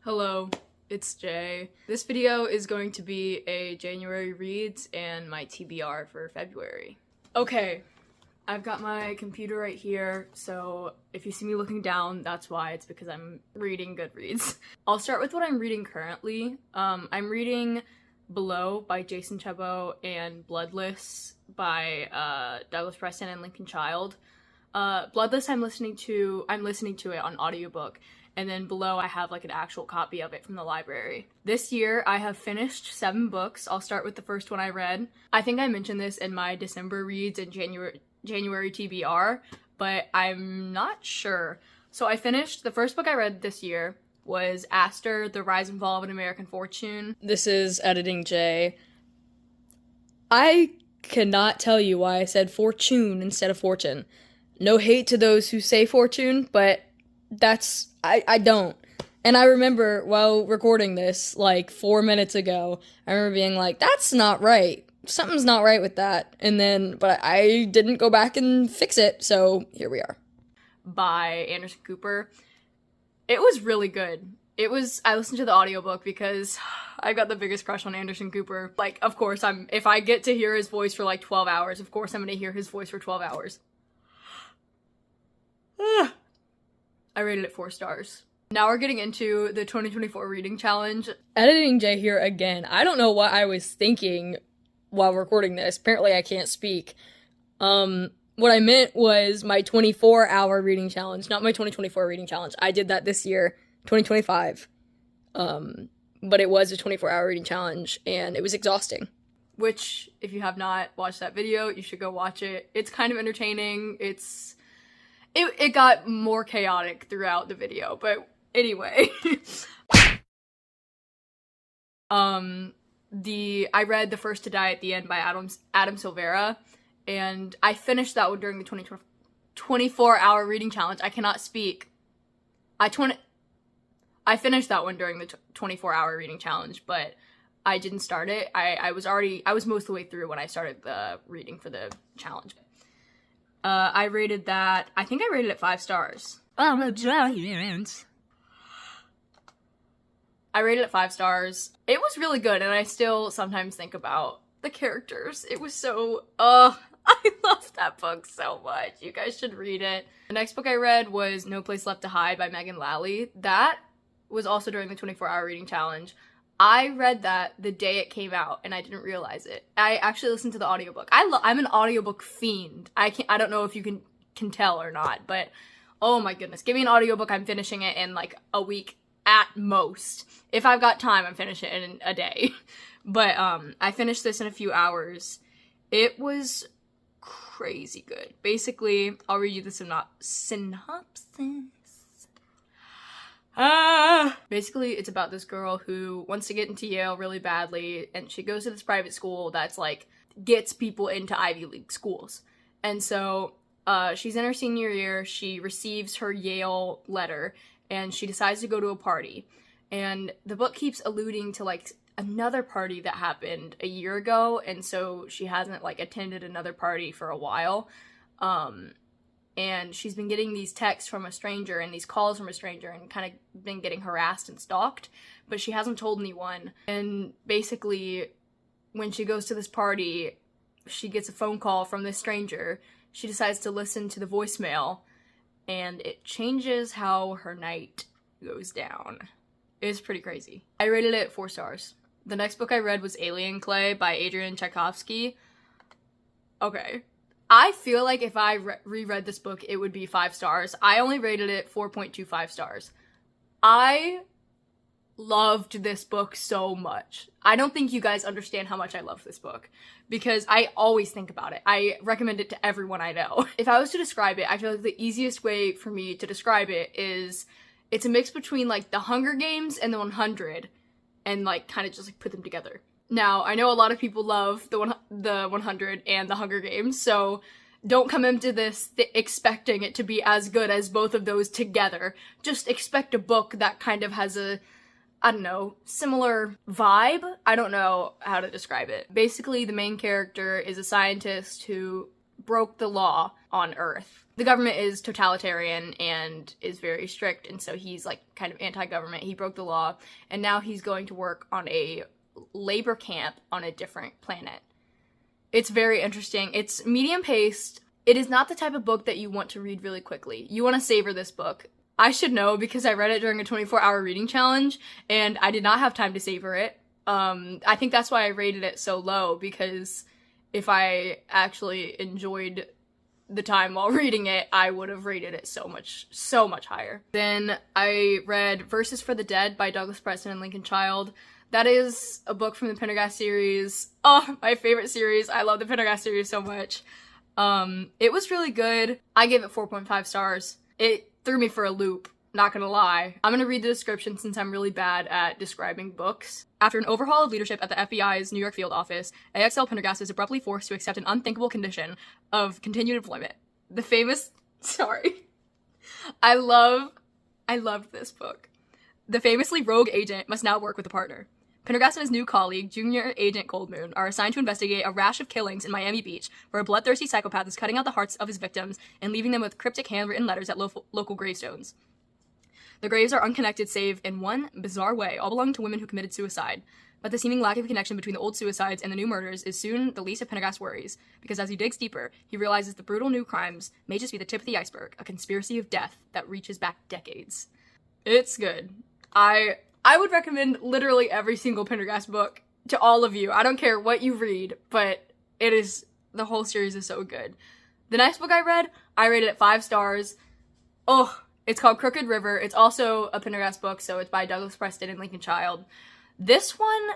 Hello, it's Jay. This video is going to be a January reads and my TBR for February. Okay, I've got my computer right here, so if you see me looking down, that's why. It's because I'm reading Goodreads. I'll start with what I'm reading currently. I'm reading Below by Jason Chabot and Bloodless by Douglas Preston and Lincoln Child. Bloodless I'm listening to it on audiobook, and then Below I have like an actual copy of it from the library. This year I have finished 7 books. I'll start with the first one I read. I think I mentioned this in my December reads and January TBR, but I'm not sure. So I finished, the first book I read this year was Aster, The Rise and Fall of an American Fortune. This is Editing J. I cannot tell you why I said fortune instead of fortune. No hate to those who say fortune, but I don't. And I remember while recording this, like 4 minutes ago, I remember being like, that's not right. Something's not right with that. But I didn't go back and fix it, so here we are. By Anderson Cooper. It was really good. I listened to the audiobook because I got the biggest crush on Anderson Cooper. Like, of course, if I get to hear his voice for like 12 hours, of course I'm gonna hear his voice for 12 hours. I rated it 4 stars. Now we're getting into the 2024 reading challenge. Editing J here again. I don't know what I was thinking while recording this. Apparently I can't speak. What I meant was my 24-hour reading challenge, not my 2024 reading challenge. I did that this year, 2025. But it was a 24-hour reading challenge, and it was exhausting. Which, if you have not watched that video, you should go watch it. It's kind of entertaining. It got more chaotic throughout the video, but anyway. I read The First to Die at the End by Adam Silvera, and I finished that one during the 24-hour reading challenge. I cannot speak. I finished that one during the 24-hour reading challenge, but I didn't start it. I was most of the way through when I started the reading for the challenge. I rated it 5 stars. I rated it 5 stars. It was really good, and I still sometimes think about the characters. It was so, I love that book so much. You guys should read it. The next book I read was No Place Left to Hide by Megan Lally. That was also during the 24-hour reading challenge. I read that the day it came out, and I didn't realize it. I actually listened to the audiobook. I'm an audiobook fiend. I don't know if you can tell or not, but oh my goodness. Give me an audiobook, I'm finishing it in like a week at most. If I've got time, I'm finishing it in a day. But I finished this in a few hours. It was crazy good. Basically, I'll read you the synopsis. Basically, it's about this girl who wants to get into Yale really badly, and she goes to this private school that's like gets people into Ivy League schools. And so she's in her senior year, she receives her Yale letter, and she decides to go to a party. And the book keeps alluding to like another party that happened a year ago, and so she hasn't like attended another party for a while. And she's been getting these texts from a stranger and these calls from a stranger and kind of been getting harassed and stalked, but she hasn't told anyone. And basically, when she goes to this party, she gets a phone call from this stranger. She decides to listen to the voicemail, and it changes how her night goes down. It's pretty crazy. I rated it 4 stars. The next book I read was Alien Clay by Adrian Tchaikovsky. Okay. I feel like if I reread this book, it would be 5 stars. I only rated it 4.25 stars. I loved this book so much. I don't think you guys understand how much I love this book, because I always think about it. I recommend it to everyone I know. If I was to describe it, I feel like the easiest way for me to describe it is it's a mix between like The Hunger Games and the 100, and like kind of just like put them together. Now, I know a lot of people love the 100 and the Hunger Games, so don't come into this expecting it to be as good as both of those together. Just expect a book that kind of has a, I don't know, similar vibe? I don't know how to describe it. Basically, the main character is a scientist who broke the law on Earth. The government is totalitarian and is very strict, and so he's like kind of anti-government. He broke the law, and now he's going to work on a labor camp on a different planet. It's very interesting. It's medium-paced. It is not the type of book that you want to read really quickly. You want to savor this book. I should know because I read it during a 24-hour reading challenge, and I did not have time to savor it. I think that's why I rated it so low, because if I actually enjoyed the time while reading it, I would have rated it so much higher. Then I read Verses for the Dead by Douglas Preston and Lincoln Child. That is a book from the Pendergast series. Oh, my favorite series. I love the Pendergast series so much. It was really good. I gave it 4.5 stars. It threw me for a loop, not gonna lie. I'm gonna read the description since I'm really bad at describing books. After an overhaul of leadership at the FBI's New York field office, AXL Pendergast is abruptly forced to accept an unthinkable condition of continued employment. The famous... Sorry. I loved this book. The famously rogue agent must now work with a partner. Pendergast and his new colleague, Junior Agent Coldmoon, are assigned to investigate a rash of killings in Miami Beach, where a bloodthirsty psychopath is cutting out the hearts of his victims and leaving them with cryptic handwritten letters at local gravestones. The graves are unconnected save in one bizarre way, all belonging to women who committed suicide. But the seeming lack of connection between the old suicides and the new murders is soon the least of Pendergast's worries, because as he digs deeper, he realizes the brutal new crimes may just be the tip of the iceberg, a conspiracy of death that reaches back decades. It's good. I would recommend literally every single Pendergast book to all of you. I don't care what you read, but the whole series is so good. The next book I read, I rated it 5 stars. Oh, it's called Crooked River. It's also a Pendergast book, so it's by Douglas Preston and Lincoln Child. This one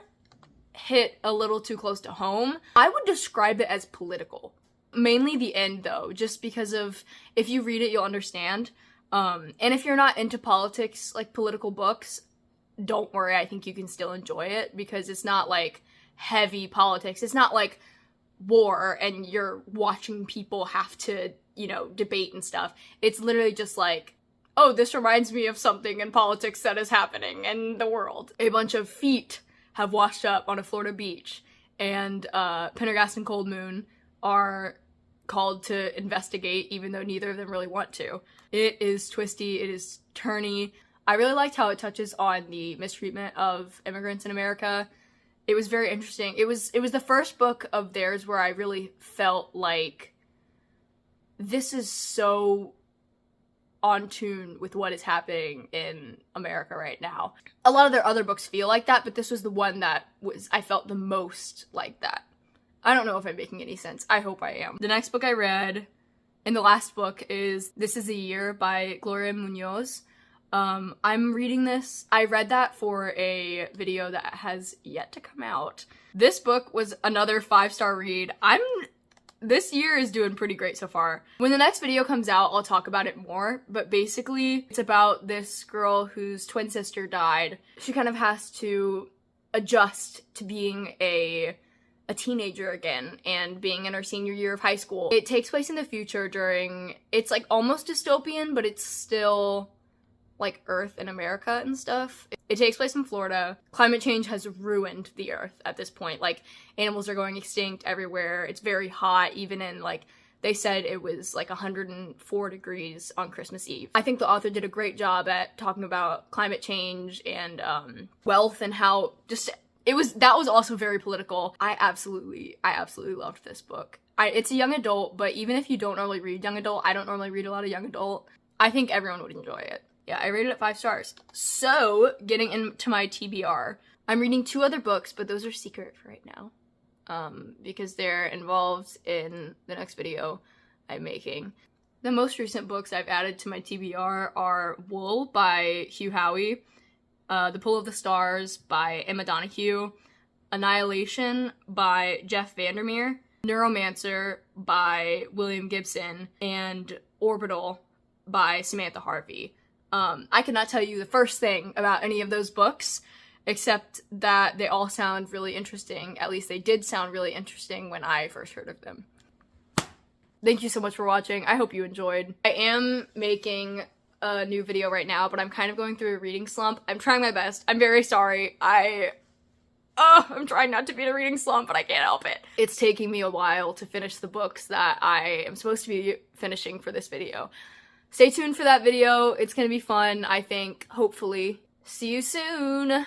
hit a little too close to home. I would describe it as political. Mainly the end, though, just because of, if you read it, you'll understand. And if you're not into politics, like political books, don't worry, I think you can still enjoy it, because it's not like heavy politics. It's not like war and you're watching people have to, debate and stuff. It's literally just like, oh, this reminds me of something in politics that is happening in the world. A bunch of feet have washed up on a Florida beach, and Pendergast and Coldmoon are called to investigate, even though neither of them really want to. It is twisty, it is turny. I really liked how it touches on the mistreatment of immigrants in America. It was very interesting. It was the first book of theirs where I really felt like this is so on tune with what is happening in America right now. A lot of their other books feel like that, but this was the one that I felt the most like that. I don't know if I'm making any sense. I hope I am. The next book I read, and the last book, is This Is a Year by Gloria Munoz. I'm reading this. I read that for a video that has yet to come out. This book was another 5-star read. This year is doing pretty great so far. When the next video comes out, I'll talk about it more, but basically it's about this girl whose twin sister died. She kind of has to adjust to being a teenager again and being in her senior year of high school. It takes place in the future it's like almost dystopian, but it's still like Earth in America and stuff. It takes place in Florida. Climate change has ruined the Earth at this point. Like, animals are going extinct everywhere. It's very hot, even in, like, they said it was like 104 degrees on Christmas Eve. I think the author did a great job at talking about climate change and wealth, and how that was also very political. I absolutely loved this book. It's a young adult, but even if you don't normally read young adult, I don't normally read a lot of young adult, I think everyone would enjoy it. Yeah, I rated it 5 stars. So, getting into my TBR, I'm reading 2 other books, but those are secret for right now. Because they're involved in the next video I'm making. The most recent books I've added to my TBR are Wool by Hugh Howey, The Pull of the Stars by Emma Donoghue, Annihilation by Jeff Vandermeer, Neuromancer by William Gibson, and Orbital by Samantha Harvey. I cannot tell you the first thing about any of those books, except that they all sound really interesting. At least they did sound really interesting when I first heard of them. Thank you so much for watching. I hope you enjoyed. I am making a new video right now, but I'm kind of going through a reading slump. I'm trying my best. I'm very sorry. I'm trying not to be in a reading slump, but I can't help it. It's taking me a while to finish the books that I am supposed to be finishing for this video. Stay tuned for that video. It's gonna be fun, I think, hopefully. See you soon!